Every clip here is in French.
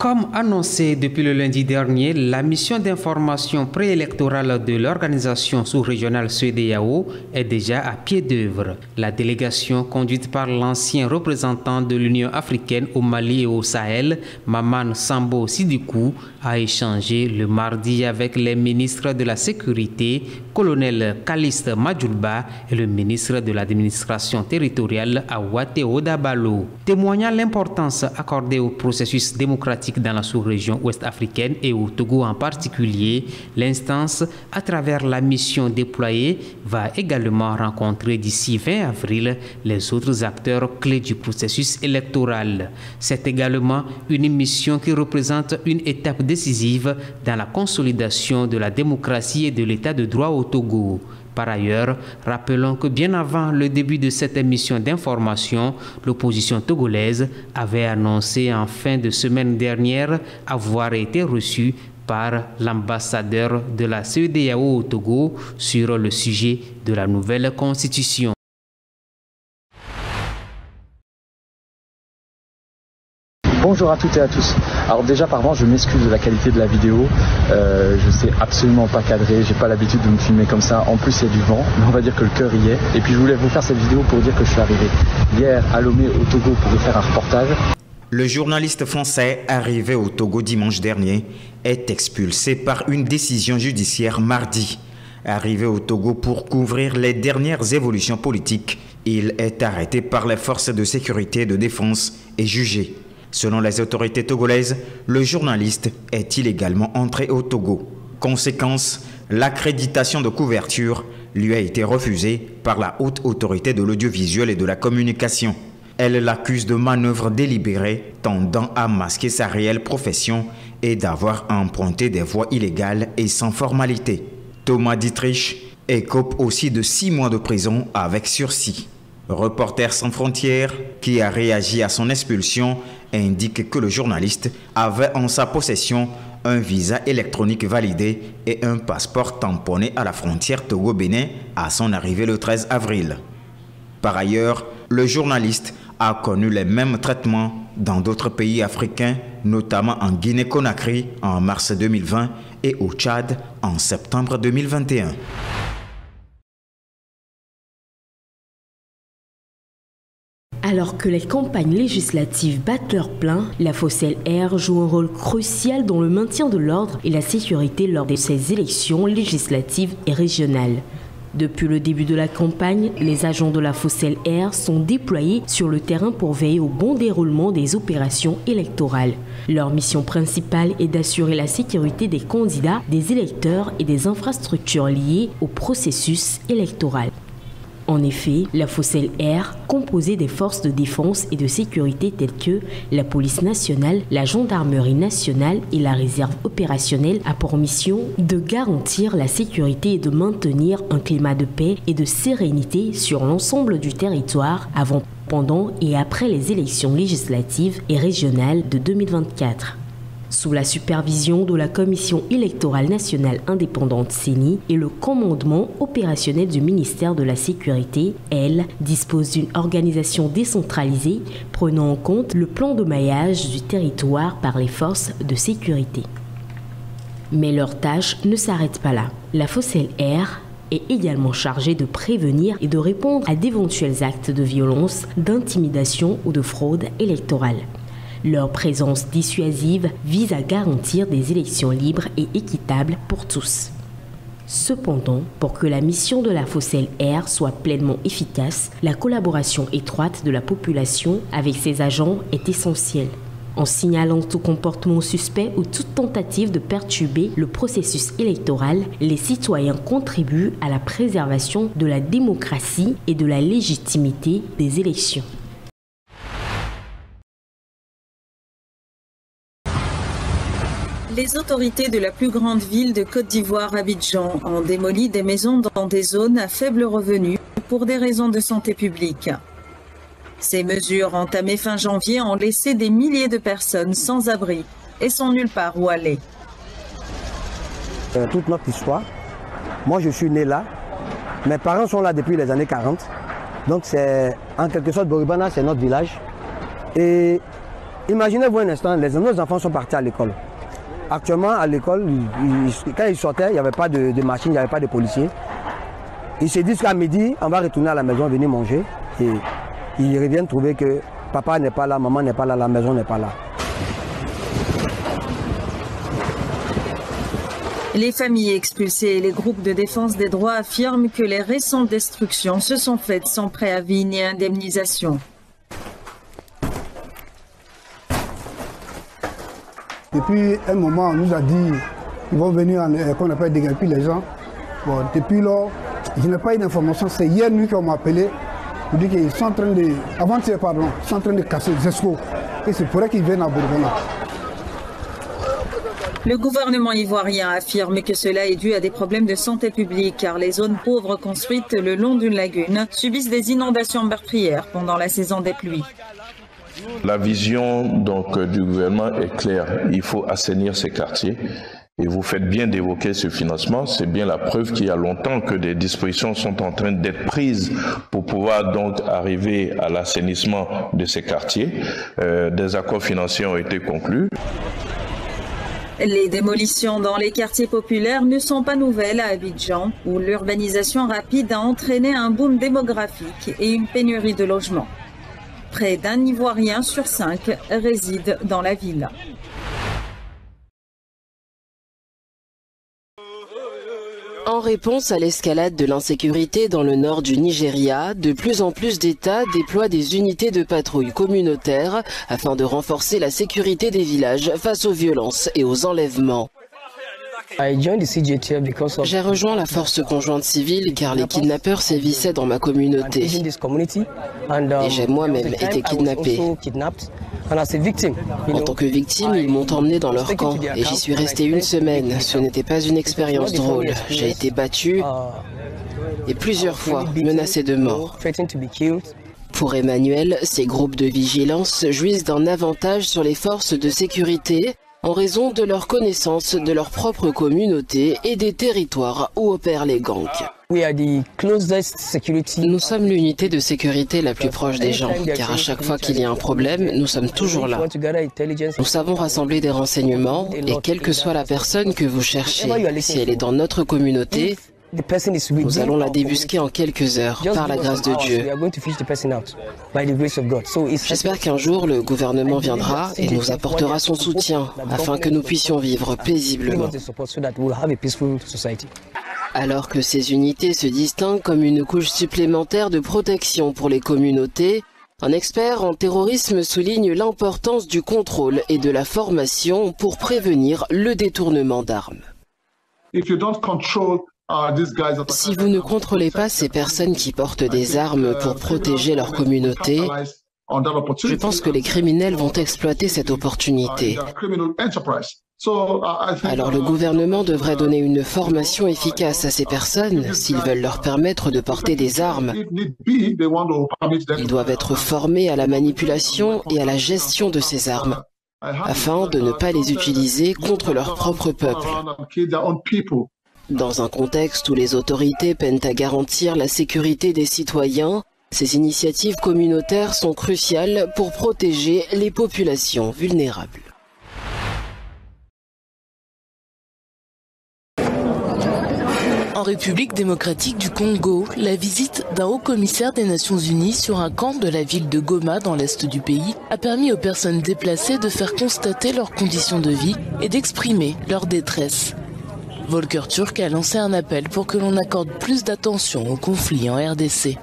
Comme annoncé depuis le lundi dernier, la mission d'information préélectorale de l'organisation sous-régionale CEDEAO est déjà à pied d'œuvre. La délégation conduite par l'ancien représentant de l'Union africaine au Mali et au Sahel, Maman Sambo Sidikou, a échangé le mardi avec les ministres de la Sécurité, colonel Caliste Madjoulba et le ministre de l'administration territoriale Awate Odabalo. Témoignant l'importance accordée au processus démocratique dans la sous-région ouest-africaine et au Togo en particulier, l'instance, à travers la mission déployée, va également rencontrer d'ici 20 avril les autres acteurs clés du processus électoral. C'est également une mission qui représente une étape décisive dans la consolidation de la démocratie et de l'état de droit au Togo. Par ailleurs, rappelons que bien avant le début de cette mission d'information, l'opposition togolaise avait annoncé en fin de semaine dernière avoir été reçue par l'ambassadeur de la CEDEAO au Togo sur le sujet de la nouvelle constitution. Bonjour à toutes et à tous. Alors déjà pardon, je m'excuse de la qualité de la vidéo. Je sais absolument pas cadrer, j'ai pas l'habitude de me filmer comme ça. En plus il y a du vent, mais on va dire que le cœur y est. Et puis je voulais vous faire cette vidéo pour dire que je suis arrivé hier à Lomé au Togo pour y faire un reportage. Le journaliste français arrivé au Togo dimanche dernier est expulsé par une décision judiciaire mardi. Arrivé au Togo pour couvrir les dernières évolutions politiques, il est arrêté par les forces de sécurité et de défense et jugé. Selon les autorités togolaises, le journaliste est illégalement entré au Togo. Conséquence, l'accréditation de couverture lui a été refusée par la haute autorité de l'audiovisuel et de la communication. Elle l'accuse de manœuvres délibérées tendant à masquer sa réelle profession et d'avoir emprunté des voies illégales et sans formalité. Thomas Dietrich écope aussi de 6 mois de prison avec sursis. Reporters sans frontières, qui a réagi à son expulsion, indique que le journaliste avait en sa possession un visa électronique validé et un passeport tamponné à la frontière Togo-Bénin à son arrivée le 13 avril. Par ailleurs, le journaliste a connu les mêmes traitements dans d'autres pays africains, notamment en Guinée-Conakry en mars 2020 et au Tchad en septembre 2021. Alors que les campagnes législatives battent leur plein, la Fossel Air joue un rôle crucial dans le maintien de l'ordre et la sécurité lors de ces élections législatives et régionales. Depuis le début de la campagne, les agents de la Fossel Air sont déployés sur le terrain pour veiller au bon déroulement des opérations électorales. Leur mission principale est d'assurer la sécurité des candidats, des électeurs et des infrastructures liées au processus électoral. En effet, la Fossel Air, composée des forces de défense et de sécurité telles que la police nationale, la gendarmerie nationale et la réserve opérationnelle, a pour mission de garantir la sécurité et de maintenir un climat de paix et de sérénité sur l'ensemble du territoire avant, pendant et après les élections législatives et régionales de 2024. Sous la supervision de la Commission électorale nationale indépendante CENI et le commandement opérationnel du ministère de la Sécurité, elle dispose d'une organisation décentralisée prenant en compte le plan de maillage du territoire par les forces de sécurité. Mais leur tâche ne s'arrête pas là. La Fossel Air est également chargée de prévenir et de répondre à d'éventuels actes de violence, d'intimidation ou de fraude électorale. Leur présence dissuasive vise à garantir des élections libres et équitables pour tous. Cependant, pour que la mission de la Fossel Air soit pleinement efficace, la collaboration étroite de la population avec ses agents est essentielle. En signalant tout comportement suspect ou toute tentative de perturber le processus électoral, les citoyens contribuent à la préservation de la démocratie et de la légitimité des élections. Les autorités de la plus grande ville de Côte d'Ivoire, Abidjan, ont démoli des maisons dans des zones à faible revenu pour des raisons de santé publique. Ces mesures entamées fin janvier ont laissé des milliers de personnes sans abri et sans nulle part où aller. Toute notre histoire, moi je suis né là, mes parents sont là depuis les années 40, donc c'est en quelque sorte Boribana, c'est notre village. Et Imaginez-vous un instant, nos enfants sont partis à l'école. Actuellement, à l'école, quand ils sortaient, il n'y avait pas de machine, il n'y avait pas de policiers. Ils se disent qu'à midi, on va retourner à la maison, venir manger. Et ils reviennent trouver que papa n'est pas là, maman n'est pas là, la maison n'est pas là. Les familles expulsées et les groupes de défense des droits affirment que les récentes destructions se sont faites sans préavis ni indemnisation. Depuis un moment, on nous a dit qu'ils vont venir, qu'on appelle déguerpir les gens. Bon, depuis lors, je n'ai pas eu d'informations. C'est hier nuit qu'on m'a appelé pour dire qu'ils sont en train de, avant-hier, pardon, ils sont en train de casser les escrocs. Et c'est pour ça qu'ils viennent à Bourgogne. Le gouvernement ivoirien affirme que cela est dû à des problèmes de santé publique car les zones pauvres construites le long d'une lagune subissent des inondations meurtrières pendant la saison des pluies. La vision donc du gouvernement est claire. Il faut assainir ces quartiers. Et vous faites bien d'évoquer ce financement. C'est bien la preuve qu'il y a longtemps que des dispositions sont en train d'être prises pour pouvoir donc arriver à l'assainissement de ces quartiers. Des accords financiers ont été conclus. Les démolitions dans les quartiers populaires ne sont pas nouvelles à Abidjan, où l'urbanisation rapide a entraîné un boom démographique et une pénurie de logements. Près d'un Ivoirien sur 5 réside dans la ville. En réponse à l'escalade de l'insécurité dans le nord du Nigeria, de plus en plus d'États déploient des unités de patrouille communautaires afin de renforcer la sécurité des villages face aux violences et aux enlèvements. J'ai rejoint la force conjointe civile car les kidnappeurs sévissaient dans ma communauté. Et j'ai moi-même été kidnappé. En tant que victime, ils m'ont emmené dans leur camp et j'y suis resté une semaine. Ce n'était pas une expérience drôle. J'ai été battu et plusieurs fois menacé de mort. Pour Emmanuel, ces groupes de vigilance jouissent d'un avantage sur les forces de sécurité en raison de leur connaissance de leur propre communauté et des territoires où opèrent les gangs. Nous sommes l'unité de sécurité la plus proche des gens, car à chaque fois qu'il y a un problème, nous sommes toujours là. Nous savons rassembler des renseignements, et quelle que soit la personne que vous cherchez, si elle est dans notre communauté, nous allons la débusquer en quelques heures, par la grâce de Dieu. J'espère qu'un jour le gouvernement viendra et nous apportera son soutien, afin que nous puissions vivre paisiblement. Alors que ces unités se distinguent comme une couche supplémentaire de protection pour les communautés, un expert en terrorisme souligne l'importance du contrôle et de la formation pour prévenir le détournement d'armes. Si vous ne contrôlez pas ces personnes qui portent des armes pour protéger leur communauté, je pense que les criminels vont exploiter cette opportunité. Alors le gouvernement devrait donner une formation efficace à ces personnes s'ils veulent leur permettre de porter des armes. Ils doivent être formés à la manipulation et à la gestion de ces armes, afin de ne pas les utiliser contre leur propre peuple. Dans un contexte où les autorités peinent à garantir la sécurité des citoyens, ces initiatives communautaires sont cruciales pour protéger les populations vulnérables. En République démocratique du Congo, la visite d'un haut-commissaire des Nations Unies sur un camp de la ville de Goma dans l'est du pays a permis aux personnes déplacées de faire constater leurs conditions de vie et d'exprimer leur détresse. Volker Turk a lancé un appel pour que l'on accorde plus d'attention au conflit en RDC.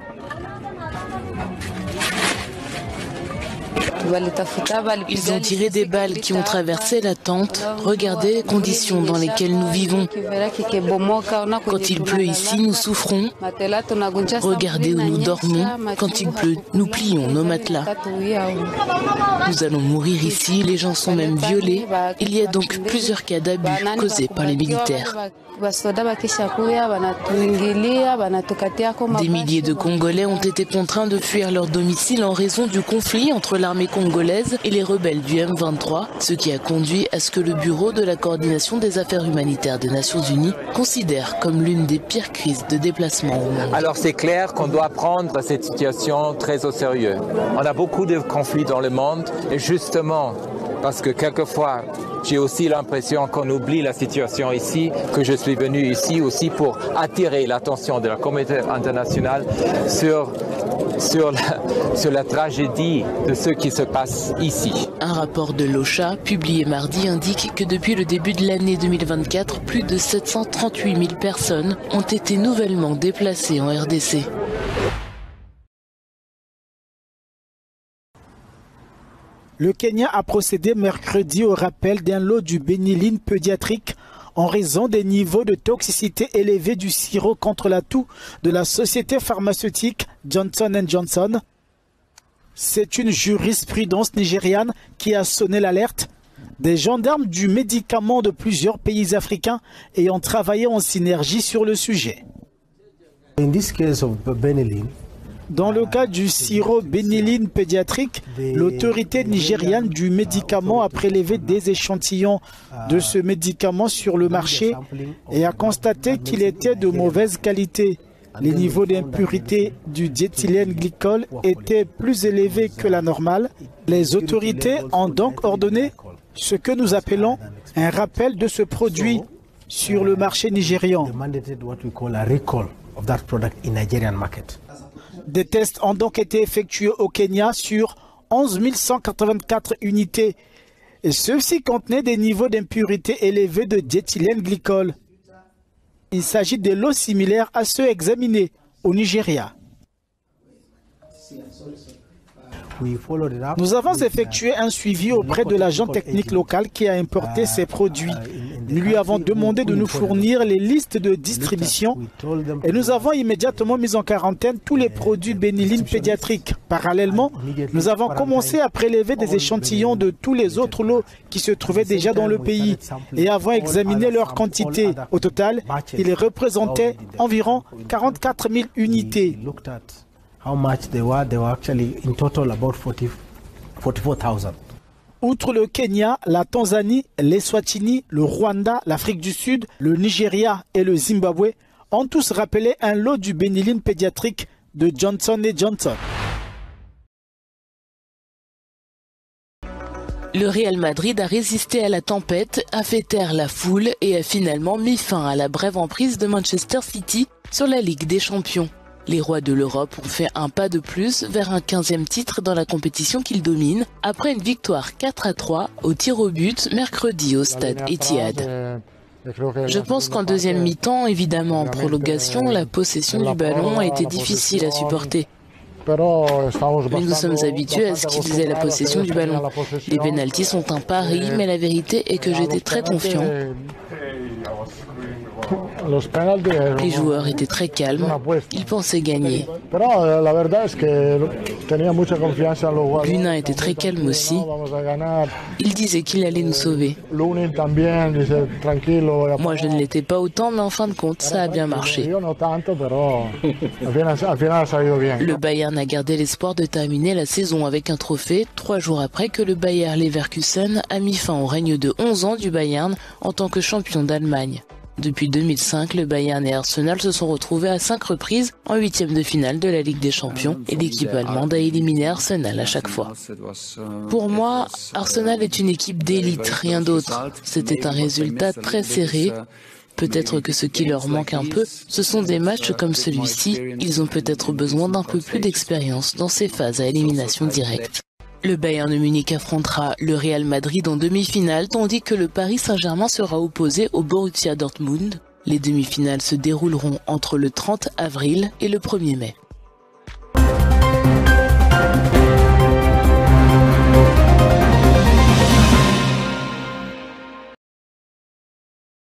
Ils ont tiré des balles qui ont traversé la tente. Regardez les conditions dans lesquelles nous vivons. Quand il pleut ici, nous souffrons. Regardez où nous dormons. Quand il pleut, nous plions nos matelas. Nous allons mourir ici, les gens sont même violés. Il y a donc plusieurs cas d'abus causés par les militaires. Des milliers de Congolais ont été contraints de fuir leur domicile en raison du conflit entre l'armée congolaise congolaise et les rebelles du M23, ce qui a conduit à ce que le Bureau de la coordination des affaires humanitaires des Nations Unies considère comme l'une des pires crises de déplacement au monde. Alors c'est clair qu'on doit prendre cette situation très au sérieux. On a beaucoup de conflits dans le monde et justement, parce que quelquefois, j'ai aussi l'impression qu'on oublie la situation ici, que je suis venu ici aussi pour attirer l'attention de la communauté internationale sur la tragédie de ce qui se passe ici. Un rapport de l'OCHA, publié mardi, indique que depuis le début de l'année 2024, plus de 738 000 personnes ont été nouvellement déplacées en RDC. Le Kenya a procédé mercredi au rappel d'un lot du béniline pédiatrique en raison des niveaux de toxicité élevés du sirop contre la toux de la société pharmaceutique Johnson & Johnson. C'est une jurisprudence nigériane qui a sonné l'alerte. Des gendarmes du médicament de plusieurs pays africains ayant travaillé en synergie sur le sujet. Dans le cas du sirop béniline pédiatrique, l'autorité nigériane du médicament a prélevé des échantillons de ce médicament sur le marché et a constaté qu'il était de mauvaise qualité. Les niveaux d'impurité du diéthylène glycol étaient plus élevés que la normale. Les autorités ont donc ordonné ce que nous appelons un rappel de ce produit sur le marché nigérian. Des tests ont donc été effectués au Kenya sur 11 184 unités. Et ceux-ci contenaient des niveaux d'impurité élevés de diéthylène glycol. Il s'agit de lots similaires à ceux examinés au Nigeria. Nous avons effectué un suivi auprès de l'agent technique local qui a importé ces produits. Nous lui avons demandé de nous fournir les listes de distribution et nous avons immédiatement mis en quarantaine tous les produits béniline pédiatriques. Parallèlement, nous avons commencé à prélever des échantillons de tous les autres lots qui se trouvaient déjà dans le pays et avons examiné leur quantité. Au total, ils représentaient environ 44 000 unités. Outre le Kenya, la Tanzanie, l'Eswatini, le Rwanda, l'Afrique du Sud, le Nigeria et le Zimbabwe ont tous rappelé un lot du béniline pédiatrique de Johnson & Johnson. Le Real Madrid a résisté à la tempête, a fait taire la foule et a finalement mis fin à la brève emprise de Manchester City sur la Ligue des Champions. Les rois de l'Europe ont fait un pas de plus vers un 15e titre dans la compétition qu'ils dominent après une victoire 4-3 au tir au but mercredi au stade Etihad. Je pense qu'en deuxième mi-temps, évidemment en prolongation, la possession du ballon a été difficile à supporter. Mais nous sommes habitués à ce qu'ils aient la possession du ballon. Les pénaltys sont un pari, mais la vérité est que j'étais très confiant. Les joueurs étaient très calmes, ils pensaient gagner. Lunin était très calme aussi. Il disait qu'il allait nous sauver. Moi je ne l'étais pas autant, mais en fin de compte, ça a bien marché. Le Bayern a gardé l'espoir de terminer la saison avec un trophée 3 jours après que le Bayer Leverkusen a mis fin au règne de 11 ans du Bayern en tant que champion d'Allemagne. Depuis 2005, le Bayern et Arsenal se sont retrouvés à 5 reprises en 8e de finale de la Ligue des Champions et l'équipe allemande a éliminé Arsenal à chaque fois. Pour moi, Arsenal est une équipe d'élite, rien d'autre. C'était un résultat très serré. Peut-être que ce qui leur manque un peu, ce sont des matchs comme celui-ci. Ils ont peut-être besoin d'un peu plus d'expérience dans ces phases à élimination directe. Le Bayern de Munich affrontera le Real Madrid en demi-finale, tandis que le Paris Saint-Germain sera opposé au Borussia Dortmund. Les demi-finales se dérouleront entre le 30 avril et le 1er mai.